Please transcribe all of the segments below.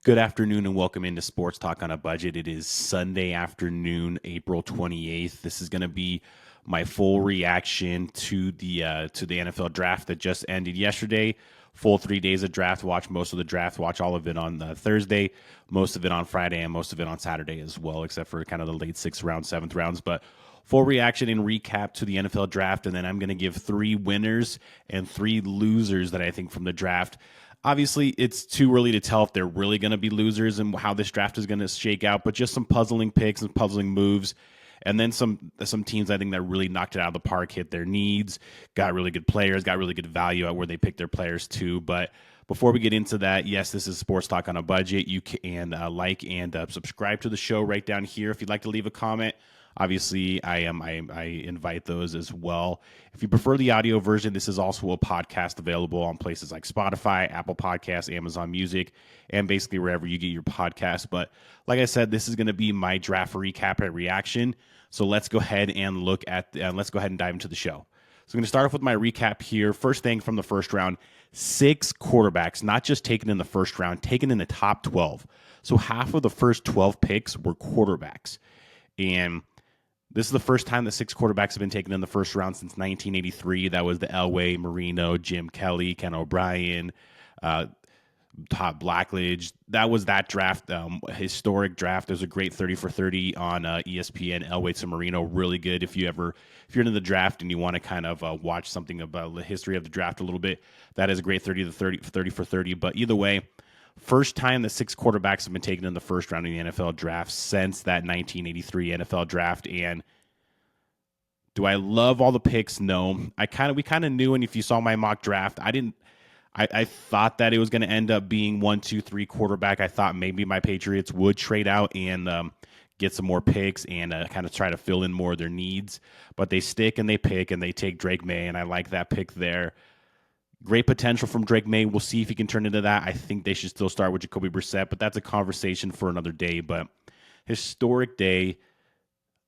Good afternoon and welcome into Sports Talk on a Budget. It is Sunday afternoon, April 28th. This is going to be my full reaction to the NFL draft that just ended yesterday. Full 3 days of draft. Watch most of the draft. Watch all of it on Thursday, most of it on Friday, and most of it on Saturday as well, except for kind of the late sixth round, seventh rounds. But full reaction and recap to the NFL draft, and then I'm going to give three winners and three losers that I think from the draft. Obviously, it's too early to tell if they're really going to be losers and how this draft is going to shake out, but just some puzzling picks and puzzling moves. And then some teams I think that really knocked it out of the park, hit their needs, got really good players, got really good value at where they picked their players too. But before we get into that, yes, this is Sports Talk on a Budget. You can like and subscribe to the show right down here. If you'd like to leave a comment, obviously I invite those as well. If you prefer the audio version, this is also a podcast available on places like Spotify, Apple Podcasts, Amazon Music, and basically wherever you get your podcasts. But like I said, this is going to be my draft recap and reaction. So let's go ahead and let's go ahead and dive into the show. So I'm going to start off with my recap here. First thing from the first round, 6 quarterbacks, not just taken in the first round, taken in the top 12. So half of the first 12 picks were quarterbacks. And this is the first time that 6 quarterbacks have been taken in the first round since 1983. That was the Elway, Marino, Jim Kelly, Ken O'Brien, Todd Blackledge. That was that draft, historic draft. There's a great 30 for 30 on ESPN. Elway to Marino, really good. If you're into the draft and you want to kind of watch something about the history of the draft a little bit, that is a great 30 for 30. But either way, first time that 6 quarterbacks have been taken in the first round of the NFL draft since that 1983 NFL draft. And do I love all the picks? No. We kind of knew, and if you saw my mock draft, I thought that it was going to end up being 1, 2, 3 quarterback. I thought maybe my Patriots would trade out and get some more picks and kind of try to fill in more of their needs. But they stick and they pick and they take Drake May, and I like that pick there. Great potential from Drake May. We'll see if he can turn into that. I think they should still start with Jacoby Brissett, but that's a conversation for another day. But historic day,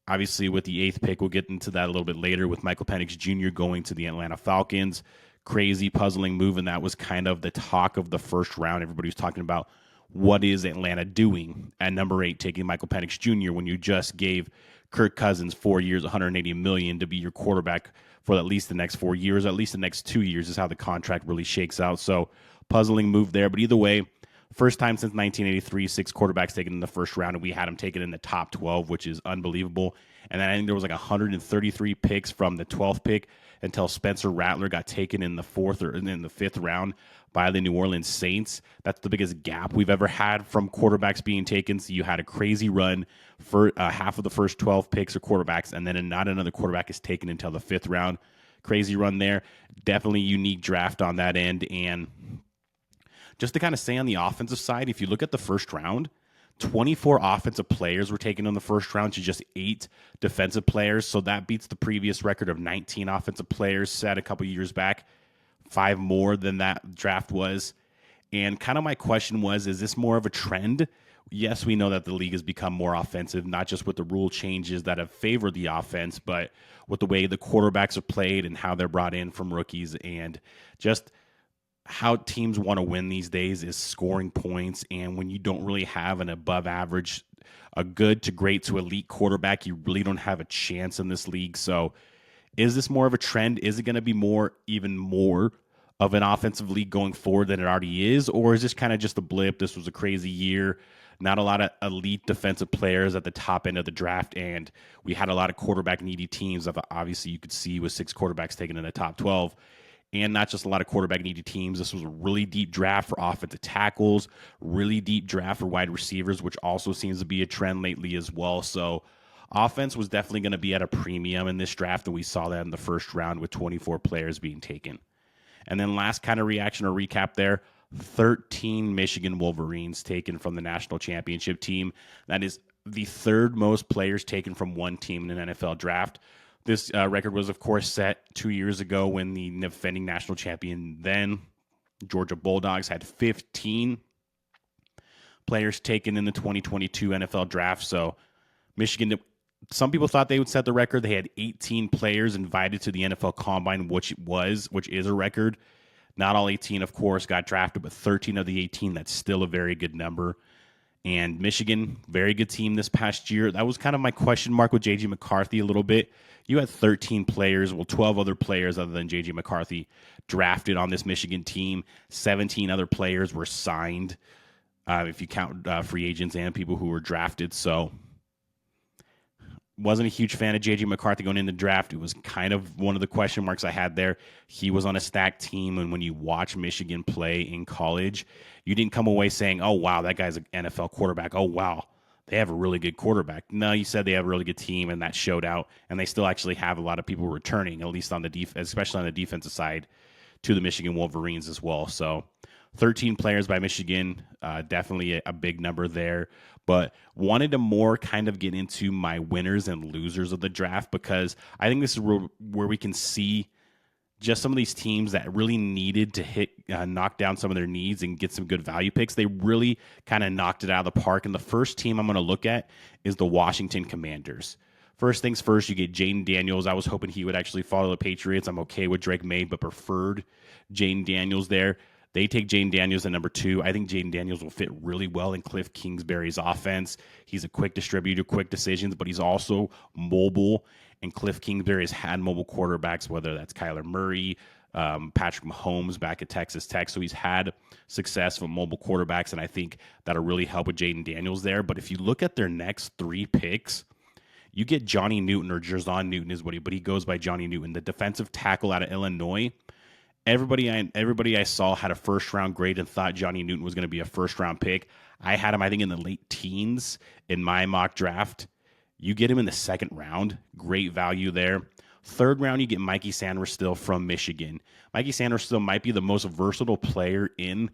obviously with the 8th pick, we'll get into that a little bit later with Michael Penix Jr. going to the Atlanta Falcons. Crazy, puzzling move, and that was kind of the talk of the first round. Everybody was talking about what is Atlanta doing at number 8, taking Michael Penix Jr. when you just gave Kirk Cousins 4 years, $180 million to be your quarterback for at least the next 4 years, at least the next 2 years is how the contract really shakes out. So puzzling move there. But either way, first time since 1983, 6 quarterbacks taken in the first round, and we had them taken in the top 12, which is unbelievable. And then I think there was like 133 picks from the 12th pick until Spencer Rattler got taken in the 4th or in the 5th round by the New Orleans Saints. That's the biggest gap we've ever had from quarterbacks being taken. So you had a crazy run for half of the first 12 picks are quarterbacks, and then not another quarterback is taken until the 5th round. Crazy run there. Definitely unique draft on that end. And just to kind of say on the offensive side, if you look at the first round, 24 offensive players were taken in the first round to just 8 defensive players. So that beats the previous record of 19 offensive players set a couple years back, 5 more than that draft was. And kind of my question was, is this more of a trend? Yes, we know that the league has become more offensive, not just with the rule changes that have favored the offense, but with the way the quarterbacks are played and how they're brought in from rookies, and just how teams want to win these days is scoring points. And when you don't really have an above average, a good to great to elite quarterback, you really don't have a chance in this league. So is this more of a trend? Is it going to be even more of an offensive league going forward than it already is? Or is this kind of just a blip? This was a crazy year. Not a lot of elite defensive players at the top end of the draft. And we had a lot of quarterback needy teams. Obviously, you could see with 6 quarterbacks taken in the top 12. And not just a lot of quarterback needy teams. This was a really deep draft for offensive tackles, really deep draft for wide receivers, which also seems to be a trend lately as well. So offense was definitely going to be at a premium in this draft, and we saw that in the first round with 24 players being taken. And then last kind of reaction or recap there, 13 Michigan Wolverines taken from the national championship team. That is the 3rd most players taken from one team in an NFL draft. This record was, of course, set 2 years ago when the defending national champion then, Georgia Bulldogs, had 15 players taken in the 2022 NFL draft. So Michigan, some people thought they would set the record. They had 18 players invited to the NFL Combine, which is a record. Not all 18, of course, got drafted, but 13 of the 18, that's still a very good number. And Michigan, very good team this past year. That was kind of my question mark with J.J. McCarthy a little bit. You had 13 players, well, 12 other players other than J.J. McCarthy drafted on this Michigan team. 17 other players were signed, if you count free agents and people who were drafted. So wasn't a huge fan of J.J. McCarthy going in the draft. It was kind of one of the question marks I had there. He was on a stacked team, and when you watch Michigan play in college, you didn't come away saying, oh, wow, that guy's an NFL quarterback. Oh, wow, they have a really good quarterback. No, you said they have a really good team, and that showed out, and they still actually have a lot of people returning, at least on the especially on the defensive side, to the Michigan Wolverines as well. So 13 players by Michigan, definitely a big number there. But wanted to more kind of get into my winners and losers of the draft, because I think this is where we can see just some of these teams that really needed to knock down some of their needs and get some good value picks. They really kind of knocked it out of the park. And the first team I'm going to look at is the Washington Commanders. First things first, you get Jayden Daniels. I was hoping he would actually follow the Patriots. I'm okay with Drake May, but preferred Jayden Daniels there. They take Jayden Daniels at number 2. I think Jayden Daniels will fit really well in Cliff Kingsbury's offense. He's a quick distributor, quick decisions, but he's also mobile. And Cliff Kingsbury has had mobile quarterbacks, whether that's Kyler Murray, Patrick Mahomes back at Texas Tech. So he's had success with mobile quarterbacks, and I think that'll really help with Jayden Daniels there. But if you look at their next 3 picks, you get Johnny Newton, or Jerzon Newton is what he goes by, Johnny Newton, the defensive tackle out of Illinois. Everybody I saw had a first-round grade and thought Johnny Newton was going to be a first-round pick. I had him, I think, in the late teens in my mock draft. You get him in the second round. Great value there. Third round, you get Mikey Sainristil from Michigan. Mikey Sainristil might be the most versatile player in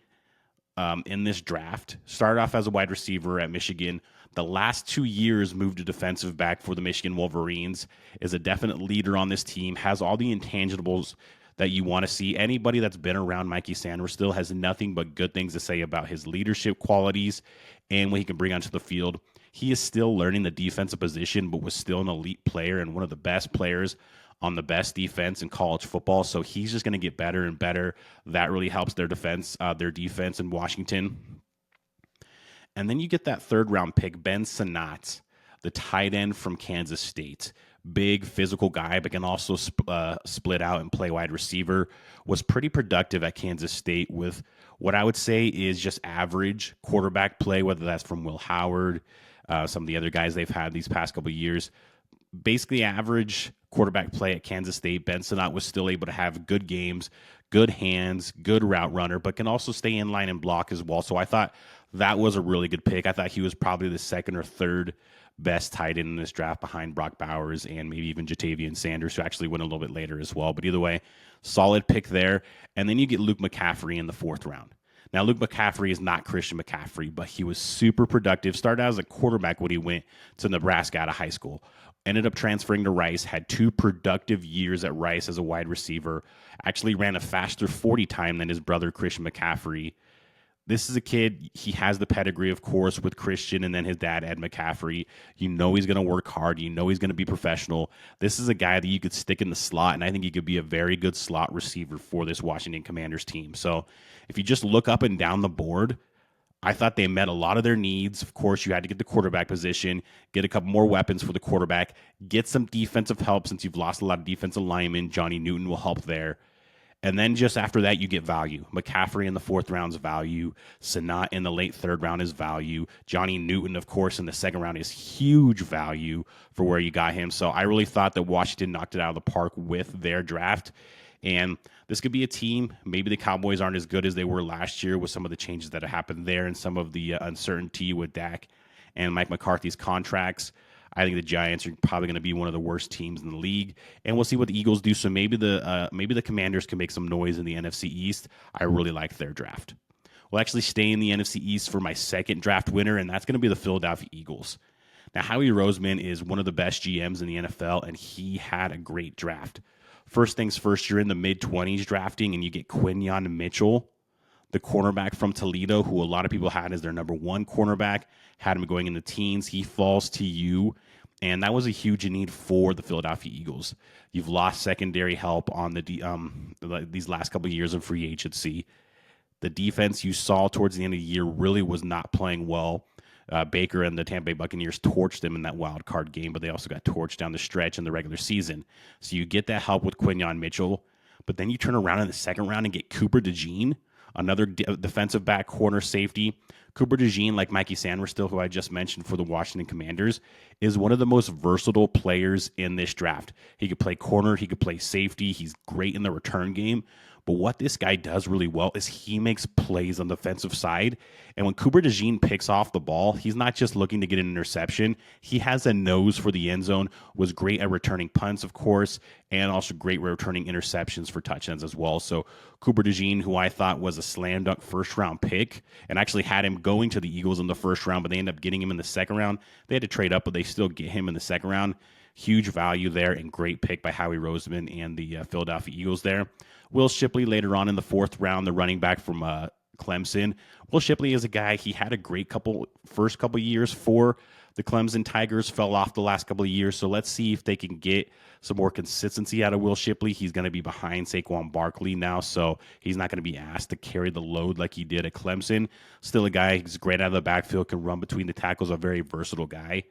this draft. Started off as a wide receiver at Michigan. The last 2 years moved to defensive back for the Michigan Wolverines. Is a definite leader on this team. Has all the intangibles that you want to see. Anybody that's been around Mikey Sainristil has nothing but good things to say about his leadership qualities and what he can bring onto the field. He is still learning the defensive position, but was still an elite player and one of the best players on the best defense in college football. So he's just going to get better and better. That really helps their defense in Washington. And then you get that third round pick, Ben Sinnott, the tight end from Kansas State. Big physical guy, but can also split out and play wide receiver. Was pretty productive at Kansas State with what I would say is just average quarterback play, whether that's from Will Howard, some of the other guys they've had these past couple of years. Basically average quarterback play at Kansas State. Ben Sinnott was still able to have good games, good hands, good route runner, but can also stay in line and block as well. So I thought that was a really good pick. I thought he was probably the second or third best tight end in this draft behind Brock Bowers and maybe even Jatavian Sanders, who actually went a little bit later as well. But either way, solid pick there. And then you get Luke McCaffrey in the 4th round. Now, Luke McCaffrey is not Christian McCaffrey, but he was super productive. Started out as a quarterback when he went to Nebraska out of high school. Ended up transferring to Rice, had 2 productive years at Rice as a wide receiver. Actually ran a faster 40 time than his brother Christian McCaffrey. This is a kid, he has the pedigree, of course, with Christian and then his dad, Ed McCaffrey. You know he's going to work hard. You know he's going to be professional. This is a guy that you could stick in the slot, and I think he could be a very good slot receiver for this Washington Commanders team. So if you just look up and down the board, I thought they met a lot of their needs. Of course, you had to get the quarterback position, get a couple more weapons for the quarterback, get some defensive help since you've lost a lot of defensive linemen. Johnny Newton will help there. And then just after that, you get value. McCaffrey in the 4th round is value. Sinnott in the late 3rd round is value. Johnny Newton, of course, in the 2nd round is huge value for where you got him. So I really thought that Washington knocked it out of the park with their draft. And this could be a team. Maybe the Cowboys aren't as good as they were last year with some of the changes that have happened there and some of the uncertainty with Dak and Mike McCarthy's contracts. I think the Giants are probably going to be one of the worst teams in the league, and we'll see what the Eagles do. So maybe the Commanders can make some noise in the NFC East. I really like their draft. We'll actually stay in the NFC East for my second draft winner, and that's going to be the Philadelphia Eagles. Now, Howie Roseman is one of the best GMs in the NFL, and he had a great draft. First things first, you're in the mid-20s drafting, and you get Quinyon Mitchell, the cornerback from Toledo, who a lot of people had as their number 1 cornerback, had him going in the teens. He falls to you And that was a huge need for the Philadelphia Eagles. You've lost secondary help on these last couple of years of free agency. The defense you saw towards the end of the year really was not playing well. Baker and the Tampa Bay Buccaneers torched them in that wild card game, but they also got torched down the stretch in the regular season. So you get that help with Quinyon Mitchell, but then you turn around in the second round and get Cooper DeJean, another defensive back corner safety. Cooper DeJean, like Mikey Sainristil, who I just mentioned for the Washington Commanders, is one of the most versatile players in this draft. He could play corner, he could play safety. He's great in the return game. But what this guy does really well is he makes plays on the defensive side. And when Cooper DeJean picks off the ball, he's not just looking to get an interception. He has a nose for the end zone, was great at returning punts, of course, and also great returning interceptions for touchdowns as well. So Cooper DeJean, who I thought was a slam dunk first-round pick, and actually had him going to the Eagles in the first round, but they ended up getting him in the second round. They had to trade up, but they still get him in the second round. Huge value there and great pick by Howie Roseman and the Philadelphia Eagles there. Will Shipley later on in the fourth round, the running back from Clemson. Will Shipley is a guy, he had a great first couple years for the Clemson Tigers, fell off the last couple of years. So let's see if they can get some more consistency out of Will Shipley. He's going to be behind Saquon Barkley now, so he's not going to be asked to carry the load like he did at Clemson. Still a guy who's great out of the backfield, can run between the tackles, a very versatile guy.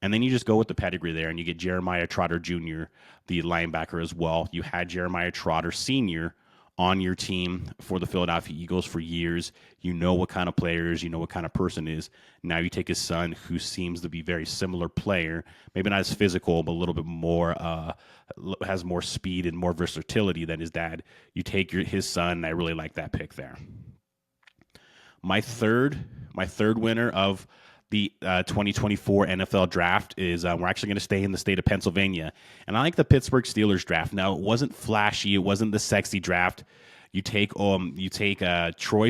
And then you just go with the pedigree there, and you get Jeremiah Trotter Jr., the linebacker as well. You had Jeremiah Trotter Sr. on your team for the Philadelphia Eagles for years. You know what kind of players, you know what kind of person is. Now you take his son, who seems to be a very similar player, maybe not as physical, but a little bit more, has more speed and more versatility than his dad. You take his son, and I really like that pick there. My third winner of the 2024 NFL draft is we're actually going to stay in the state of Pennsylvania. And I like the Pittsburgh Steelers draft. Now, it wasn't flashy. It wasn't the sexy draft. You take Troy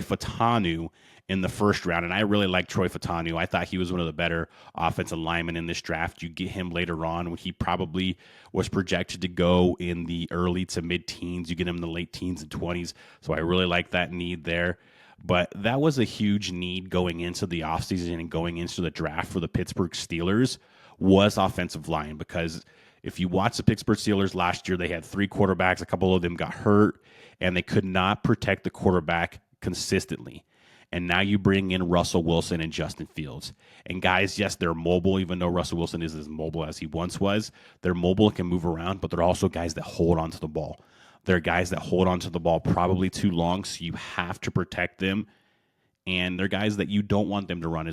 Fautanu in the first round, and I really like Troy Fautanu. I thought he was one of the better offensive linemen in this draft. You get him later on when he probably was projected to go in the early to mid-teens. You get him in the late teens and 20s. So I really like that need there. But that was a huge need going into the offseason and going into the draft for the Pittsburgh Steelers was offensive line, because if you watch the Pittsburgh Steelers last year, they had three quarterbacks. A couple of them got hurt, and they could not protect the quarterback consistently. And now you bring in Russell Wilson and Justin Fields. And guys, yes, they're mobile, even though Russell Wilson is as mobile as he once was. They're mobile and can move around, but they're also guys that hold on to the ball. They're guys that hold on to the ball probably too long, so you have to protect them. And they're guys that you don't want them to run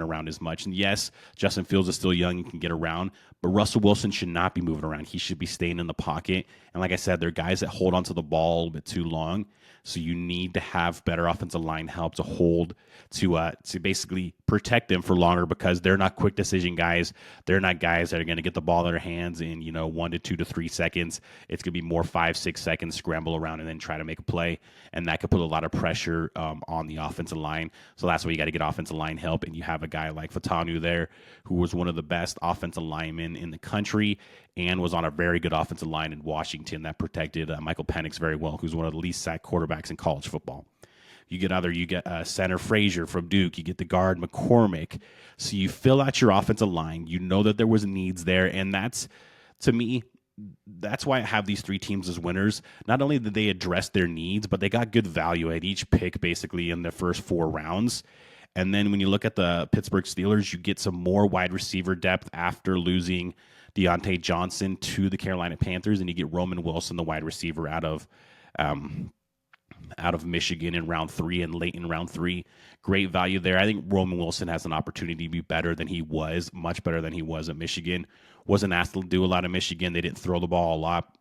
around as much. And yes, Justin Fields is still young and can get around, but Russell Wilson should not be moving around. He should be staying in the pocket. And like I said, they're guys that hold onto the ball a little bit too long. So you need to have better offensive line help to hold to basically protect them for longer, because they're not quick decision guys. They're not guys that are going to get the ball in their hands in 1 to 2 to 3 seconds. It's going to be more 5-6 seconds, scramble around and then try to make a play, and that could put a lot of pressure on the offensive line. So that's why you got to get offensive line help, and you have a guy like Fautanu there, who was one of the best offensive linemen in the country and was on a very good offensive line in Washington that protected Michael Penix very well, who's one of the least sacked quarterbacks in college football. You get center Frazier from Duke. You get the guard McCormick. So you fill out your offensive line. You know that there was needs there, and that's, to me, that's why I have these three teams as winners. Not only did they address their needs, but they got good value at each pick basically in the first 4 rounds. And then when you look at the Pittsburgh Steelers, you get some more wide receiver depth after losing Deontay Johnson to the Carolina Panthers, and you get Roman Wilson, the wide receiver out of Michigan in round 3 and late in round 3. Great value there. I think Roman Wilson has an opportunity to be better than he was, much better than he was at Michigan. Wasn't asked to do a lot of Michigan. They didn't throw the ball a lot.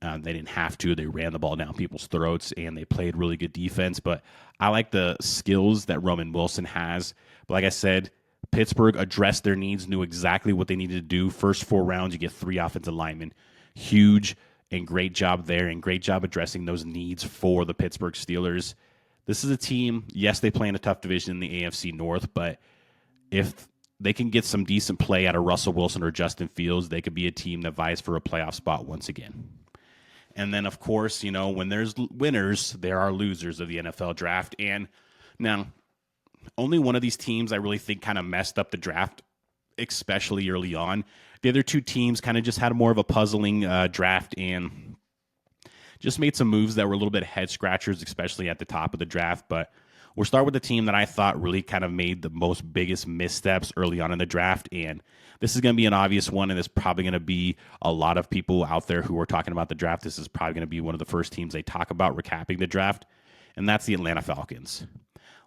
They didn't have to. They ran the ball down people's throats, and they played really good defense. But I like the skills that Roman Wilson has. But like I said, Pittsburgh addressed their needs, knew exactly what they needed to do. First 4 rounds, you get 3 offensive linemen. Huge and great job there, and great job addressing those needs for the Pittsburgh Steelers. This is a team, yes, they play in a tough division in the AFC North, but if they can get some decent play out of Russell Wilson or Justin Fields, they could be a team that vies for a playoff spot once again. And then, of course, when there's winners, there are losers of the NFL draft. And now, only one of these teams I really think kind of messed up the draft especially early on. The other two teams kind of just had more of a puzzling draft and just made some moves that were a little bit head scratchers, especially at the top of the draft. But we'll start with the team that I thought really kind of made the most biggest missteps early on in the draft. And this is going to be an obvious one, and it's probably going to be a lot of people out there who are talking about the draft. This is probably going to be one of the first teams they talk about recapping the draft, and that's the Atlanta Falcons.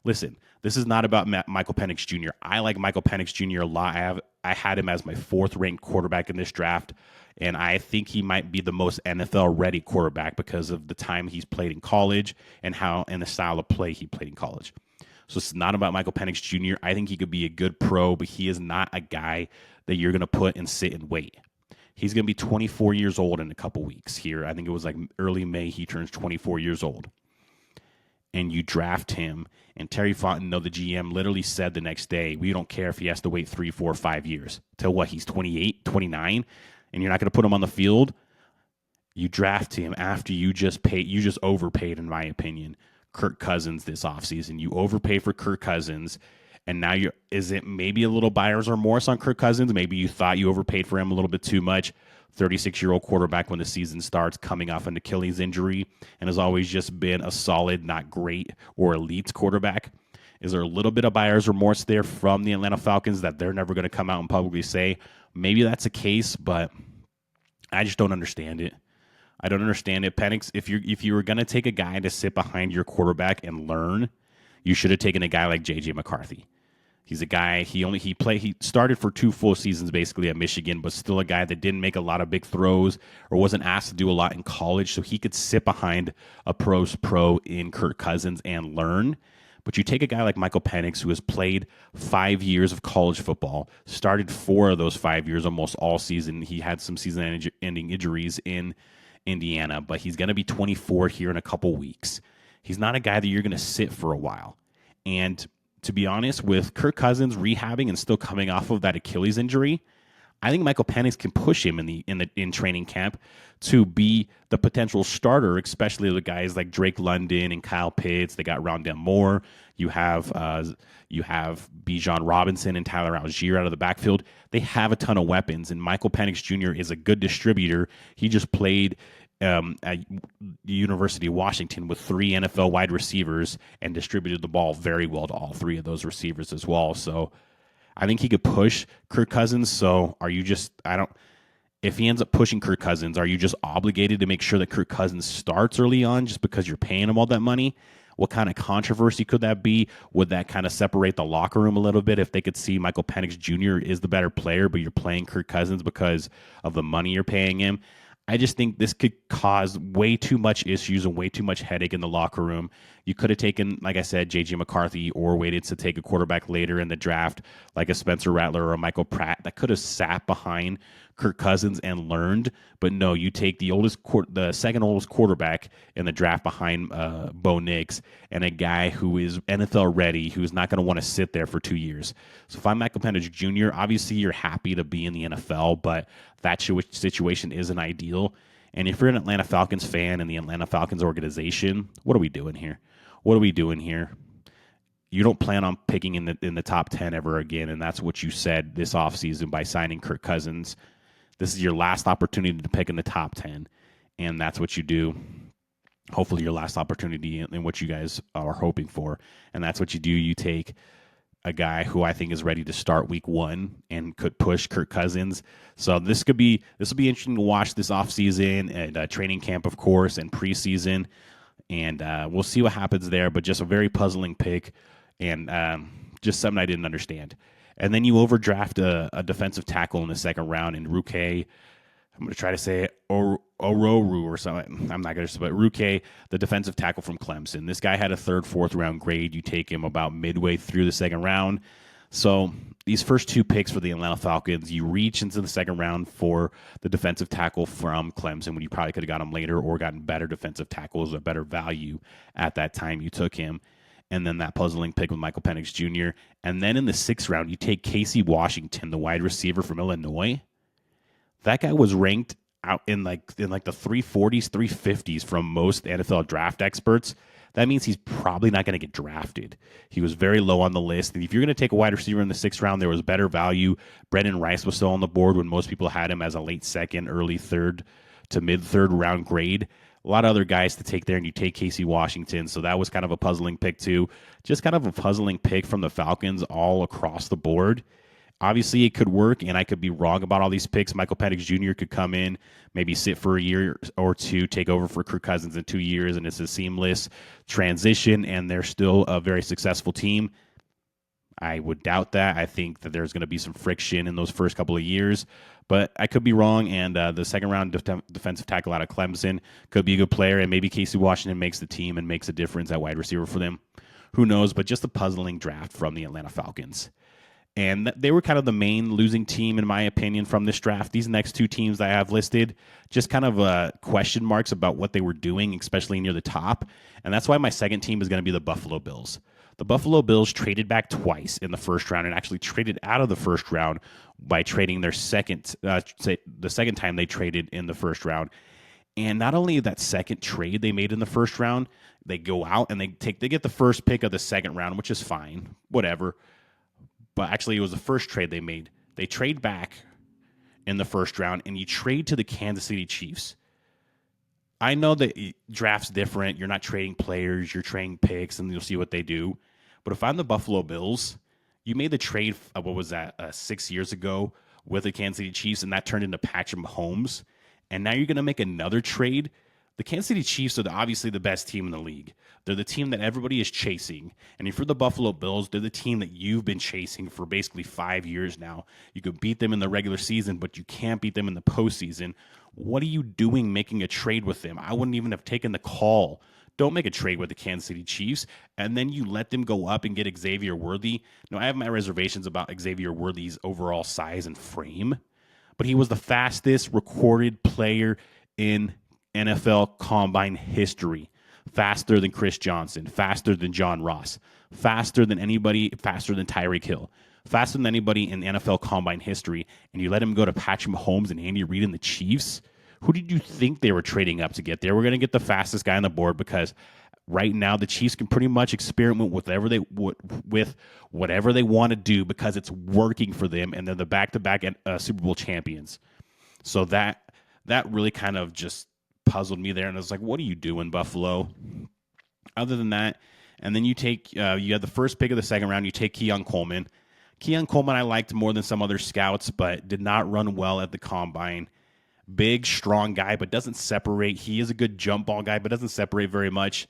Listen, this is not about Michael Penix Jr. I like Michael Penix Jr. a lot. I had him as my fourth ranked quarterback in this draft, and I think he might be the most NFL ready quarterback because of the time he's played in college and the style of play he played in college. So it's not about Michael Penix Jr. I think he could be a good pro, but he is not a guy that you're going to put and sit and wait. He's going to be 24 years old in a couple weeks here. I think it was like early May he turns 24 years old. And you draft him, and Terry Fontenot, the GM, literally said the next day, we don't care if he has to wait 3, 4, 5 years. Till what, he's 28, 29, and you're not going to put him on the field? You draft him after you just overpaid, in my opinion, Kirk Cousins this offseason. You overpaid for Kirk Cousins, and now is it maybe a little buyer's remorse on Kirk Cousins? Maybe you thought you overpaid for him a little bit too much. 36-year-old quarterback when the season starts, coming off an Achilles injury, and has always just been a solid, not great, or elite quarterback. Is there a little bit of buyer's remorse there from the Atlanta Falcons that they're never going to come out and publicly say? Maybe that's the case, but I just don't understand it. I don't understand it. Penix, if you were going to take a guy to sit behind your quarterback and learn, you should have taken a guy like J.J. McCarthy. He's a guy, he started for 2 full seasons basically at Michigan, but still a guy that didn't make a lot of big throws or wasn't asked to do a lot in college, so he could sit behind a pro's pro in Kirk Cousins and learn. But you take a guy like Michael Penix, who has played 5 years of college football, started 4 of those 5 years almost all season. He had some season-ending injuries in Indiana, but he's going to be 24 here in a couple weeks. He's not a guy that you're going to sit for a while. And to be honest, with Kirk Cousins rehabbing and still coming off of that Achilles injury, I think Michael Penix can push him in training camp to be the potential starter, especially the guys like Drake London and Kyle Pitts. They got Rondale Moore. You have Bijan Robinson and Tyler Algier out of the backfield. They have a ton of weapons, and Michael Penix Jr. is a good distributor. He just played at the University of Washington with 3 NFL wide receivers and distributed the ball very well to all 3 of those receivers as well. So I think he could push Kirk Cousins. So if he ends up pushing Kirk Cousins, are you just obligated to make sure that Kirk Cousins starts early on just because you're paying him all that money? What kind of controversy could that be? Would that kind of separate the locker room a little bit if they could see Michael Penix Jr. is the better player, but you're playing Kirk Cousins because of the money you're paying him? I just think this could cause way too much issues and way too much headache in the locker room. You could have taken, like I said, J.J. McCarthy, or waited to take a quarterback later in the draft, like a Spencer Rattler or a Michael Pratt, that could have sat behind Kirk Cousins and learned. But no, you take the second oldest quarterback in the draft behind Bo Nix, and a guy who is NFL ready, who's not going to want to sit there for 2 years. So if I'm Michael Penix Jr., obviously you're happy to be in the NFL, but that situation isn't ideal. And if you're an Atlanta Falcons fan and the Atlanta Falcons organization, what are we doing here? What are we doing here? You don't plan on picking in the top 10 ever again, and that's what you said this offseason by signing Kirk Cousins. This is your last opportunity to pick in the top 10, and that's what you do. Hopefully your last opportunity in what you guys are hoping for, and that's what you do. You take a guy who I think is ready to start week 1 and could push Kirk Cousins. So this will be interesting to watch this offseason and training camp, of course, and preseason, and we'll see what happens there, but just a very puzzling pick and just something I didn't understand. And then you overdraft a defensive tackle in the second round in Ruke. I'm going to try to say it, Ororu or something. I'm not going to, but Ruke, the defensive tackle from Clemson. This guy had a 3rd, 4th round grade. You take him about midway through the second round. So these first 2 picks for the Atlanta Falcons, you reach into the second round for the defensive tackle from Clemson when you probably could have got him later or gotten better defensive tackles or better value at that time you took him. And then that puzzling pick with Michael Penix Jr. And then in the 6th round, you take Casey Washington, the wide receiver from Illinois. That guy was ranked out in like the 340s, 350s from most NFL draft experts. that means he's probably not going to get drafted. He was very low on the list. And if you're going to take a wide receiver in the 6th round, there was better value. Brendan Rice was still on the board when most people had him as a late 2nd, early 3rd to mid 3rd round grade. A lot of other guys to take there, and you take Casey Washington. So that was kind of a puzzling pick, too. Just kind of a puzzling pick from the Falcons all across the board. Obviously, it could work, and I could be wrong about all these picks. Michael Penix Jr. could come in, maybe sit for a year or two, take over for Kirk Cousins in 2 years, and it's a seamless transition, and they're still a very successful team. I would doubt that. I think that there's going to be some friction in those first couple of years, but I could be wrong, and the second-round defensive tackle out of Clemson could be a good player, and maybe Casey Washington makes the team and makes a difference at wide receiver for them. Who knows, but just a puzzling draft from the Atlanta Falcons. And they were kind of the main losing team, in my opinion, from this draft. These next 2 teams that I have listed, just kind of question marks about what they were doing, especially near the top. And that's why my second team is going to be the Buffalo Bills. The Buffalo Bills traded back twice in the first round and actually traded out of the first round by trading their the second time they traded in the first round. And not only that second trade they made in the first round, they go out and they get the first pick of the second round, which is fine, whatever. But actually, it was the first trade they made. They trade back in the first round, and you trade to the Kansas City Chiefs. I know that draft's different. You're not trading players. You're trading picks, and you'll see what they do. But if I'm the Buffalo Bills, you made the trade, 6 years ago with the Kansas City Chiefs, and that turned into Patrick Mahomes. And now you're going to make another trade. The Kansas City Chiefs are obviously the best team in the league. They're the team that everybody is chasing. And if you're the Buffalo Bills, they're the team that you've been chasing for basically 5 years now. You could beat them in the regular season, but you can't beat them in the postseason. What are you doing making a trade with them? I wouldn't even have taken the call. Don't make a trade with the Kansas City Chiefs, and then you let them go up and get Xavier Worthy. Now, I have my reservations about Xavier Worthy's overall size and frame, but he was the fastest recorded player in NFL Combine history. Faster than Chris Johnson, faster than John Ross, faster than anybody, faster than Tyreek Hill, faster than anybody in NFL Combine history, and you let him go to Patrick Mahomes and Andy Reid and the Chiefs? Who did you think they were trading up to get there? We're going to get the fastest guy on the board because right now the Chiefs can pretty much experiment with whatever they want to do because it's working for them, and they're the back-to-back Super Bowl champions. So that really kind of just puzzled me there, and I was like, what are you doing, Buffalo? Other than that, and then you take you had the first pick of the second round, you take Keon Coleman. Keon Coleman I liked more than some other scouts, but did not run well at the Combine. Big, strong guy, but doesn't separate. He is a good jump ball guy, but doesn't separate very much.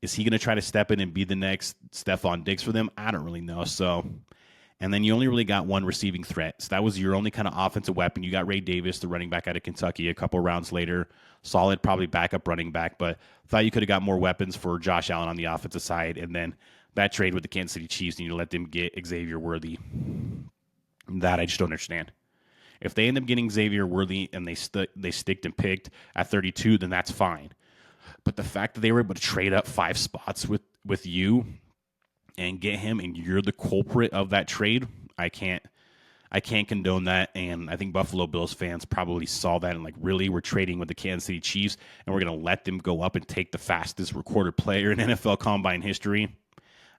Is he going to try to step in and be the next Stephon Diggs for them? I don't really know. So, and then you only really got one receiving threat. So that was your only kind of offensive weapon. You got Ray Davis, the running back out of Kentucky, a couple rounds later. Solid, probably backup running back, but thought you could have got more weapons for Josh Allen on the offensive side. And then that trade with the Kansas City Chiefs, and you let them get Xavier Worthy. That I just don't understand. If they end up getting Xavier Worthy and they sticked and picked at 32, then that's fine. But the fact that they were able to trade up 5 spots with you and get him, and you're the culprit of that trade, I can't condone that. And I think Buffalo Bills fans probably saw that and like, really, we're trading with the Kansas City Chiefs and we're going to let them go up and take the fastest recorded player in NFL Combine history.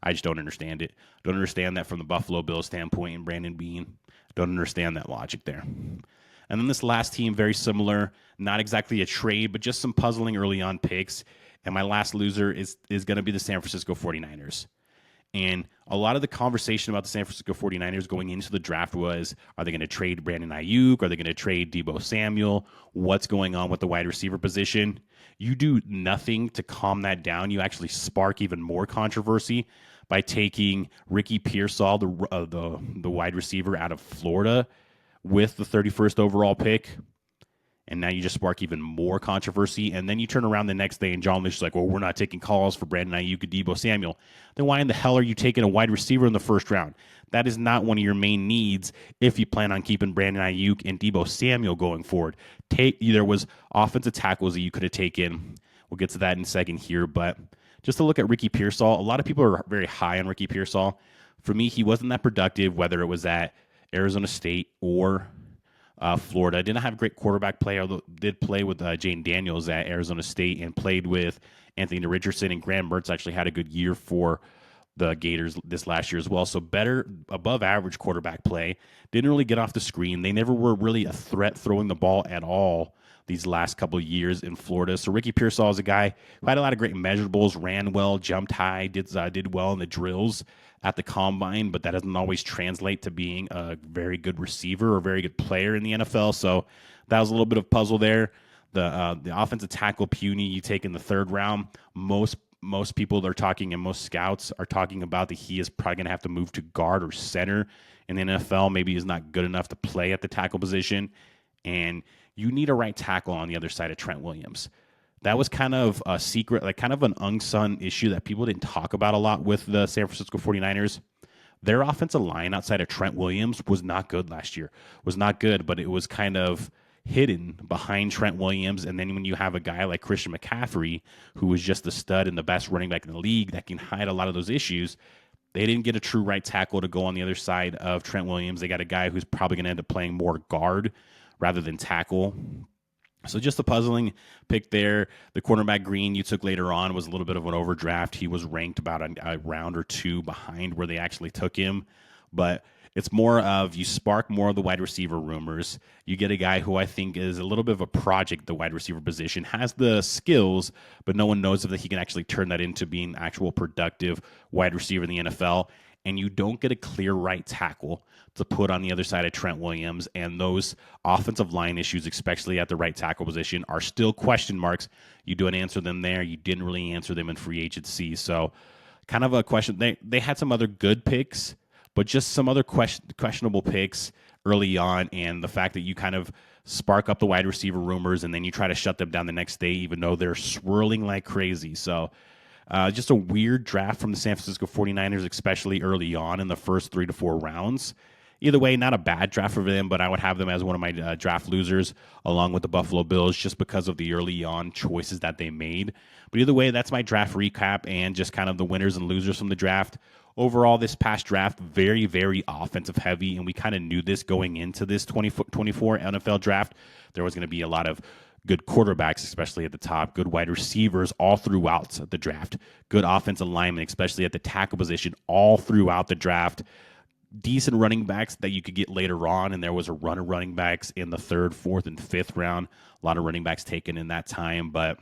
I just don't understand it. Don't understand that from the Buffalo Bills standpoint and Brandon Beane. Don't understand that logic there. And then this last team, very similar, not exactly a trade, but just some puzzling early on picks. And my last loser is going to be the San Francisco 49ers. And a lot of the conversation about the San Francisco 49ers going into the draft was, are they going to trade Brandon Ayuk? Are they going to trade Deebo Samuel? What's going on with the wide receiver position? You do nothing to calm that down. You actually spark even more controversy by taking Ricky Pearsall, the wide receiver out of Florida, with the 31st overall pick. And now you just spark even more controversy. And then you turn around the next day and John Lynch is like, well, we're not taking calls for Brandon Ayuk and Deebo Samuel. Then why in the hell are you taking a wide receiver in the first round? That is not one of your main needs if you plan on keeping Brandon Ayuk and Deebo Samuel going forward. There was offensive tackles that you could have taken. We'll get to that in a second here. But just to look at Ricky Pearsall, a lot of people are very high on Ricky Pearsall. For me, he wasn't that productive, whether it was at Arizona State or Florida. Didn't have great quarterback play, although did play with Jane Daniels at Arizona State and played with Anthony Richardson, and Graham Mertz actually had a good year for the Gators this last year as well. So better, above average quarterback play. Didn't really get off the screen. They never were really a threat throwing the ball at all these last couple of years in Florida. So Ricky Pearsall is a guy who had a lot of great measurables, ran well, jumped high, did well in the drills at the combine, but that doesn't always translate to being a very good receiver or very good player in the NFL. So that was a little bit of a puzzle there. The offensive tackle Puny you take in the third round, most people are talking, and most scouts are talking about that he is probably going to have to move to guard or center in the NFL. Maybe he's not good enough to play at the tackle position, and you need a right tackle on the other side of Trent Williams. That was kind of a secret, like kind of an unsung issue that people didn't talk about a lot with the San Francisco 49ers. Their offensive line outside of Trent Williams was not good last year. Was not good, but it was kind of hidden behind Trent Williams. And then when you have a guy like Christian McCaffrey, who was just the stud and the best running back in the league that can hide a lot of those issues, they didn't get a true right tackle to go on the other side of Trent Williams. They got a guy who's probably going to end up playing more guard rather than tackle. So just a puzzling pick there. The cornerback Green you took later on was a little bit of an overdraft. He was ranked about a round or two behind where they actually took him. But it's more of you spark more of the wide receiver rumors. You get a guy who I think is a little bit of a project, the wide receiver position, has the skills, but no one knows if he can actually turn that into being actual productive wide receiver in the NFL. And you don't get a clear right tackle to put on the other side of Trent Williams. And those offensive line issues, especially at the right tackle position, are still question marks. You don't answer them there. You didn't really answer them in free agency. So kind of a question. They had some other good picks, but just some other questionable picks early on. And the fact that you kind of spark up the wide receiver rumors and then you try to shut them down the next day, even though they're swirling like crazy. So just a weird draft from the San Francisco 49ers, especially early on in the first 3 to 4 rounds. Either way, not a bad draft for them, but I would have them as one of my draft losers along with the Buffalo Bills just because of the early on choices that they made. But either way, that's my draft recap and just kind of the winners and losers from the draft. Overall, this past draft, very, very offensive heavy, and we kind of knew this going into this 2024 NFL draft. There was going to be a lot of good quarterbacks, especially at the top, good wide receivers all throughout the draft, good offensive linemen, especially at the tackle position, all throughout the draft, decent running backs that you could get later on, and there was a run of running backs in the 3rd, 4th, and 5th round, a lot of running backs taken in that time, but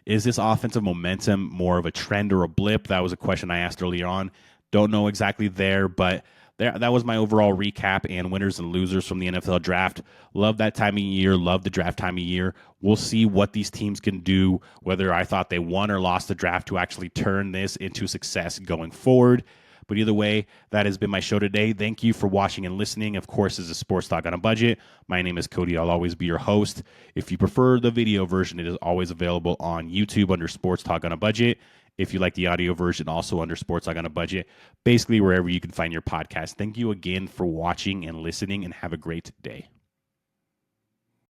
is this offensive momentum more of a trend or a blip? That was a question I asked earlier on. Don't know exactly there, but that was my overall recap and winners and losers from the NFL draft. Love that time of year. Love the draft time of year. We'll see what these teams can do, whether I thought they won or lost the draft, to actually turn this into success going forward. But either way, that has been my show today. Thank you for watching and listening. Of course, this is Sports Talk on a Budget. My name is Cody. I'll always be your host. If you prefer the video version, it is always available on YouTube under Sports Talk on a Budget. If you like the audio version, also under Sports Talk on a Budget. Basically, wherever you can find your podcast. Thank you again for watching and listening, and have a great day.